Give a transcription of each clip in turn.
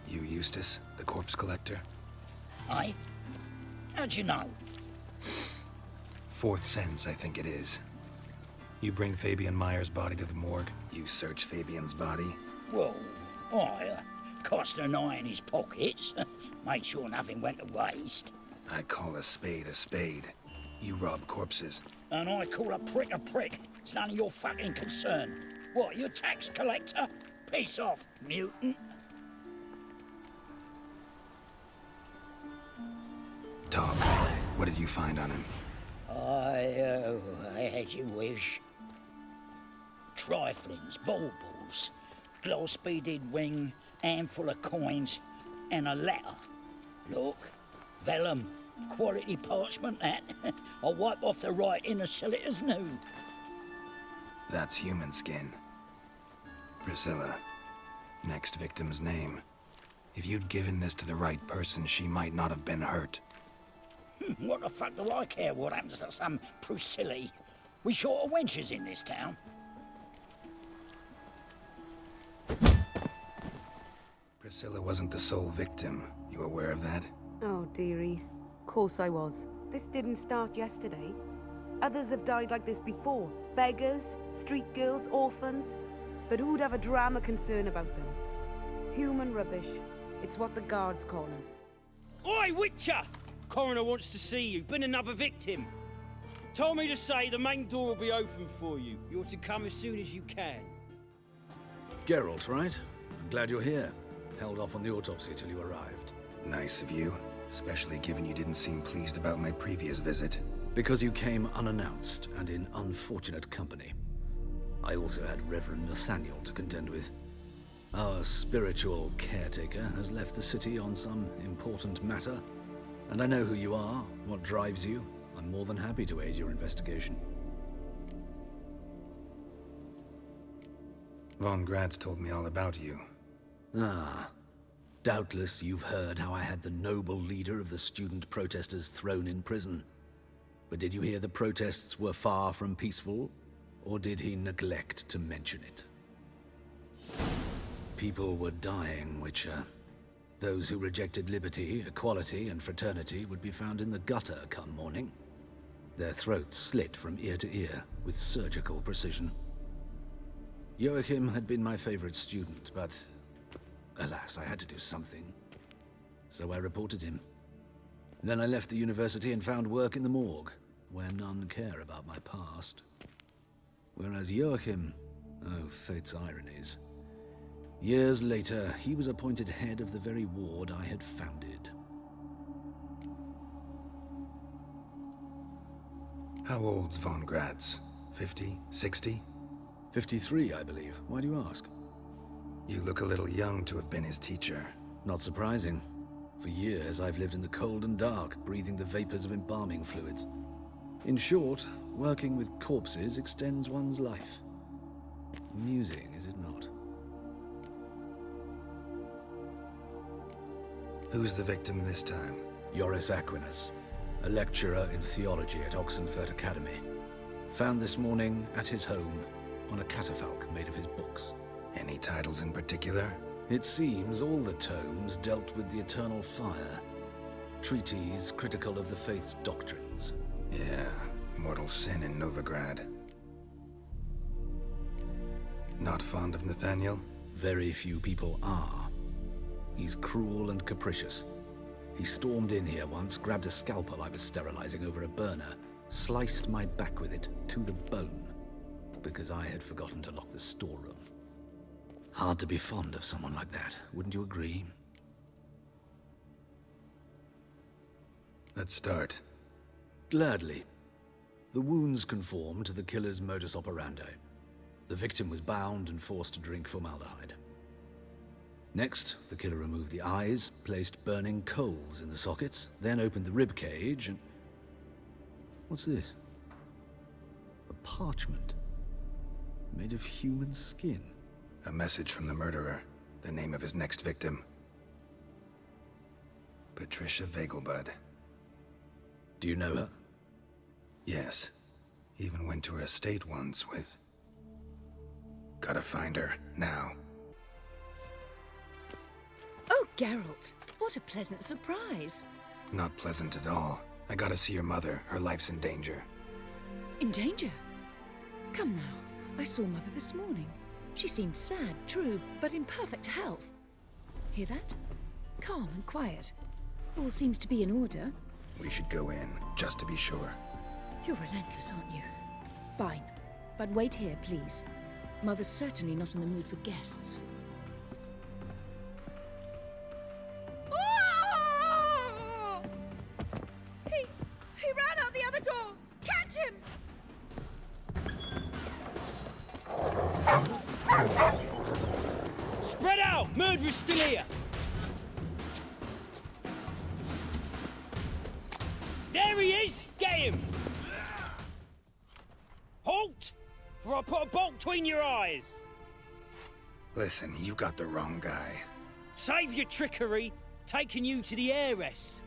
You Eustace, the corpse collector? Aye? How'd you know? Fourth sense, I think it is. You bring Fabian Meyer's body to the morgue. You search Fabian's body. Well, I cast an eye in his pockets. Made sure nothing went to waste. I call a spade a spade. You rob corpses. And I call a prick a prick. It's none of your fucking concern. What, you a tax collector? Piss off, mutant. Talk. What did you find on him? As you wish. Triflings, baubles, glass-beaded ring, handful of coins, and a letter. Look, vellum, quality parchment, that. I'll wipe off the writing and sell it as new. That's human skin. Priscilla. Next victim's name. If you'd given this to the right person, she might not have been hurt. What the fuck do I care what happens to some Priscilla? We short of wenches in this town. Priscilla wasn't the sole victim. You aware of that? Oh, dearie. Course I was. This didn't start yesterday. Others have died like this before. Beggars, street girls, orphans. But who'd have a drama concern about them? Human rubbish. It's what the guards call us. Oi, Witcher! Coroner wants to see you. Been another victim. Told me to say the main door will be open for you. You're to come as soon as you can. Geralt, right? I'm glad you're here. Held off on the autopsy till you arrived. Nice of you. Especially given you didn't seem pleased about my previous visit. Because you came unannounced and in unfortunate company. I also had Reverend Nathaniel to contend with. Our spiritual caretaker has left the city on some important matter. And I know who you are, what drives you. I'm more than happy to aid your investigation. Von Grad's told me all about you. Ah. Doubtless you've heard how I had the noble leader of the student protesters thrown in prison. But did you hear the protests were far from peaceful? Or did he neglect to mention it? People were dying, Witcher. Those who rejected liberty, equality, and fraternity would be found in the gutter come morning. Their throats slit from ear to ear with surgical precision. Joachim had been my favorite student, but alas, I had to do something. So I reported him. Then I left the university and found work in the morgue, where none care about my past. Whereas Joachim, oh, fate's ironies. Years later, he was appointed head of the very ward I had founded. How old's Von Grad's? 50? 60? 53, I believe. Why do you ask? You look a little young to have been his teacher. Not surprising. For years, I've lived in the cold and dark, breathing the vapors of embalming fluids. In short, working with corpses extends one's life. Amusing, is it not? Who's the victim this time? Joris Aquinas, a lecturer in theology at Oxenfurt Academy. Found this morning at his home on a catafalque made of his books. Any titles in particular? It seems all the tomes dealt with the eternal fire. Treatises critical of the faith's doctrines. Yeah, mortal sin in Novigrad. Not fond of Nathaniel? Very few people are. He's cruel and capricious. He stormed in here once, grabbed a scalpel I was sterilizing over a burner, sliced my back with it to the bone, because I had forgotten to lock the storeroom. Hard to be fond of someone like that, wouldn't you agree? Let's start. Gladly. The wounds conform to the killer's modus operandi. The victim was bound and forced to drink formaldehyde. Next, the killer removed the eyes, placed burning coals in the sockets, then opened the rib cage and... What's this? A parchment. Made of human skin. A message from the murderer. The name of his next victim. Patricia Vegelbud. Do you know her? Yes. Even went to her estate once with... Gotta find her, now. Geralt, what a pleasant surprise. Not pleasant at all. I gotta see your mother. Her life's in danger. In danger? Come now, I saw Mother this morning. She seemed sad, true, but in perfect health. Hear that? Calm and quiet. All seems to be in order. We should go in, just to be sure. You're relentless, aren't you? Fine. But wait here, please. Mother's certainly not in the mood for guests. Oh! He ran out the other door! Catch him! Spread out! Murderer's still here! There he is! Get him! Halt! For I put a bolt between your eyes! Listen, you got the wrong guy. Save your trickery! Taking you to the heiress!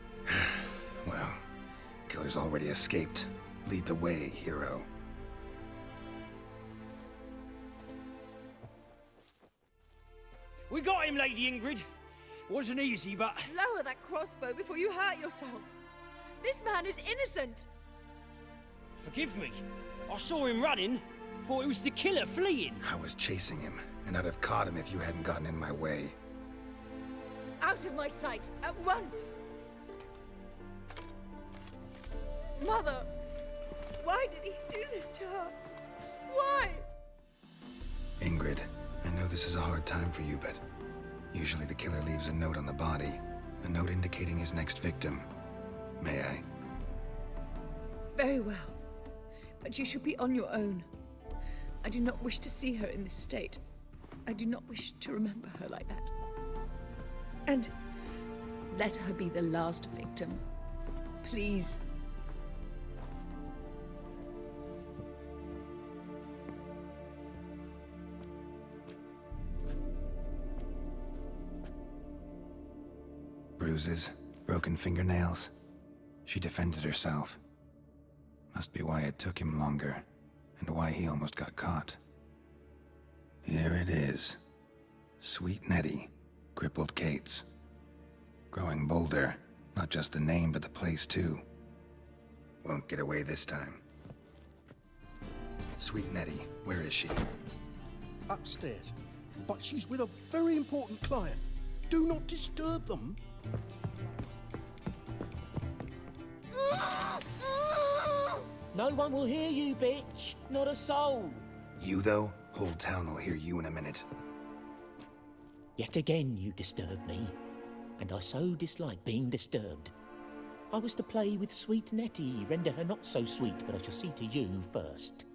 Well, killer's already escaped. Lead the way, hero. We got him, Lady Ingrid. Wasn't easy, but... Lower that crossbow before you hurt yourself. This man is innocent. Forgive me. I saw him running. Thought it was the killer fleeing. I was chasing him, and I'd have caught him if you hadn't gotten in my way. Out of my sight, at once! Mother! Why did he do this to her? Why? Ingrid, I know this is a hard time for you, but usually the killer leaves a note on the body. A note indicating his next victim. May I? Very well. But you should be on your own. I do not wish to see her in this state. I do not wish to remember her like that. And let her be the last victim. Please. Bruises, broken fingernails. She defended herself. Must be why it took him longer, and why he almost got caught. Here it is. Sweet Nettie, crippled Kate's. Growing bolder, not just the name but the place too. Won't get away this time. Sweet Nettie, where is she? Upstairs. But she's with a very important client. Do not disturb them. No one will hear you, bitch. Not a soul. You though? Whole town will hear you in a minute. Yet again you disturb me, and I so dislike being disturbed. I was to play with sweet Nettie, render her not so sweet, but I shall see to you first.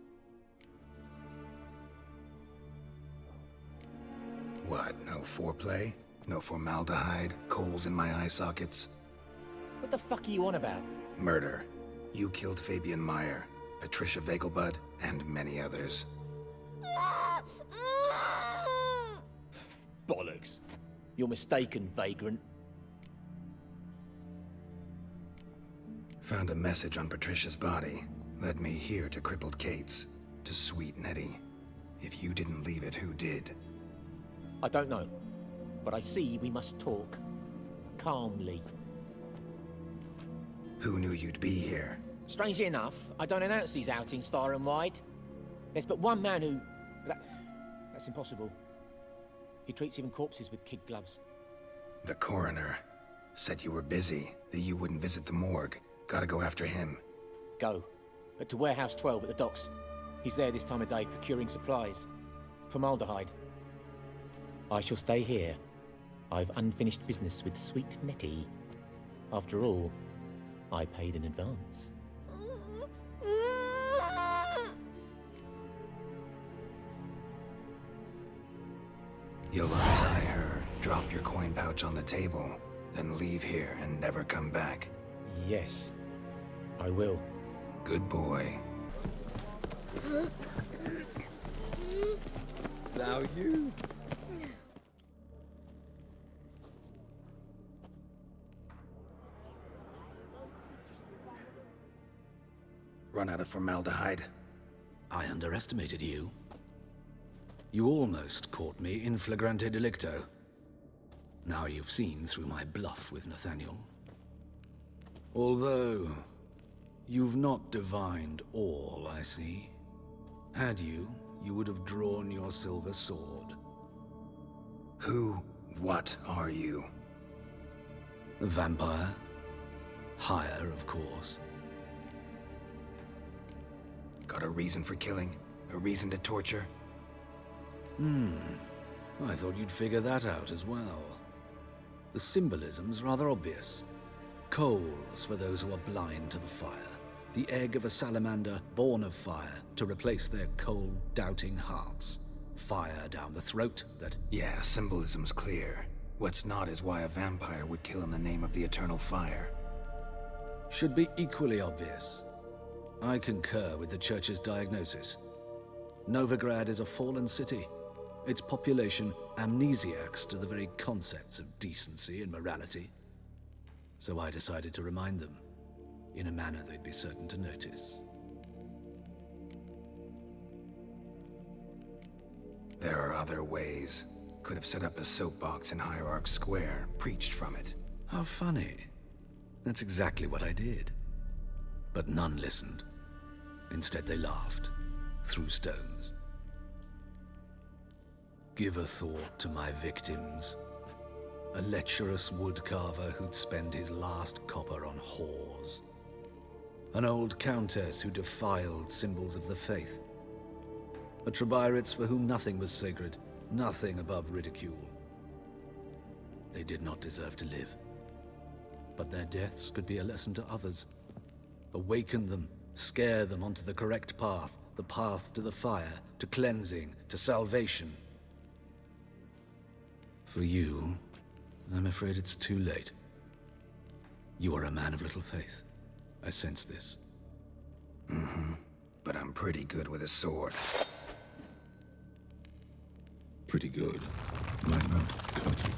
What, no foreplay? No formaldehyde? Coals in my eye sockets? What the fuck are you on about? Murder. You killed Fabian Meyer, Patricia Vegelbud, and many others. Bollocks. You're mistaken, vagrant. Found a message on Patricia's body. Led me here to crippled Kate's. To sweet Nettie. If you didn't leave it, who did? I don't know, but I see we must talk. Calmly. Who knew you'd be here? Strangely enough, I don't announce these outings far and wide. There's but one man who... That's impossible. He treats even corpses with kid gloves. The coroner. Said you were busy, that you wouldn't visit the morgue. Gotta go after him. Go. But to Warehouse 12 at the docks. He's there this time of day procuring supplies. Formaldehyde. I shall stay here. I've unfinished business with sweet Nettie. After all, I paid in advance. You'll untie her, drop your coin pouch on the table, then leave here and never come back. Yes, I will. Good boy. Now you. Run out of formaldehyde. I underestimated you. You almost caught me in flagrante delicto. Now you've seen through my bluff with Nathaniel. Although, you've not divined all, I see. Had you, you would have drawn your silver sword. What are you? A vampire? Higher, of course. Got a reason for killing? A reason to torture? I thought you'd figure that out as well. The symbolism's rather obvious. Coals for those who are blind to the fire. The egg of a salamander born of fire to replace their cold, doubting hearts. Fire down the throat that... Yeah, symbolism's clear. What's not is why a vampire would kill in the name of the eternal fire. should be equally obvious. I concur with the Church's diagnosis. Novigrad is a fallen city. Its population amnesiacs to the very concepts of decency and morality. So I decided to remind them, in a manner they'd be certain to notice. There are other ways. Could have set up a soapbox in Hierarch Square, preached from it. How funny. That's exactly what I did. But none listened. Instead they laughed, threw stones. Give a thought to my victims. A lecherous woodcarver who'd spend his last copper on whores. An old countess who defiled symbols of the faith. A Trebirates for whom nothing was sacred, nothing above ridicule. They did not deserve to live. But their deaths could be a lesson to others. Awaken them, scare them onto the correct path, the path to the fire, to cleansing, to salvation. For you, I'm afraid it's too late. You are a man of little faith. I sense this. But I'm pretty good with a sword. Pretty good. Might not cut it.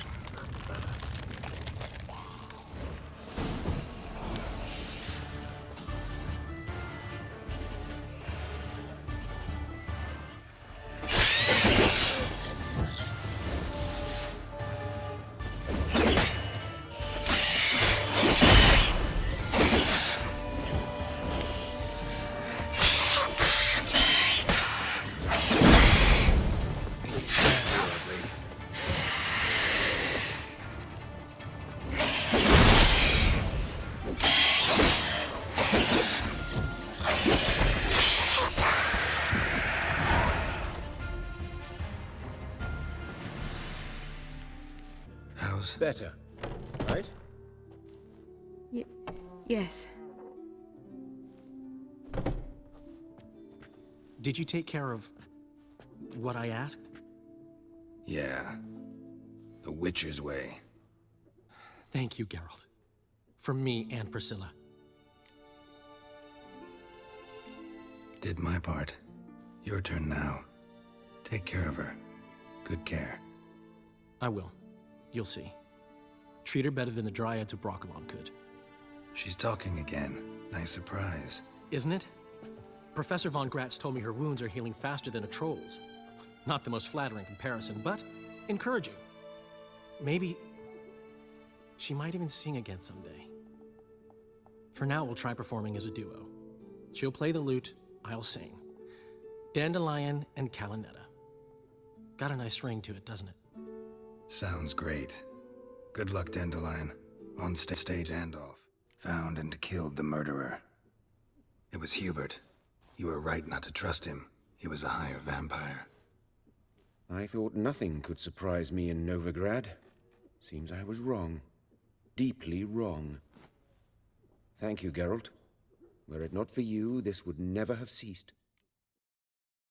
Better, right? Yes. Did you take care of what I asked? Yeah. The Witcher's way. Thank you, Geralt. From me and Priscilla. Did my part. Your turn now. Take care of her. Good care. I will. You'll see. Treat her better than the Dryads of Broccolon could. She's talking again. Nice surprise. Isn't it? Professor von Gratz told me her wounds are healing faster than a troll's. Not the most flattering comparison, but encouraging. Maybe she might even sing again someday. For now, we'll try performing as a duo. She'll play the lute, I'll sing. Dandelion and Calinetta. Got a nice ring to it, doesn't it? Sounds great. Good luck, Dandelion. On stage and off. Found and killed the murderer. It was Hubert. You were right not to trust him. He was a higher vampire. I thought nothing could surprise me in Novigrad. Seems I was wrong. Deeply wrong. Thank you, Geralt. Were it not for you, this would never have ceased.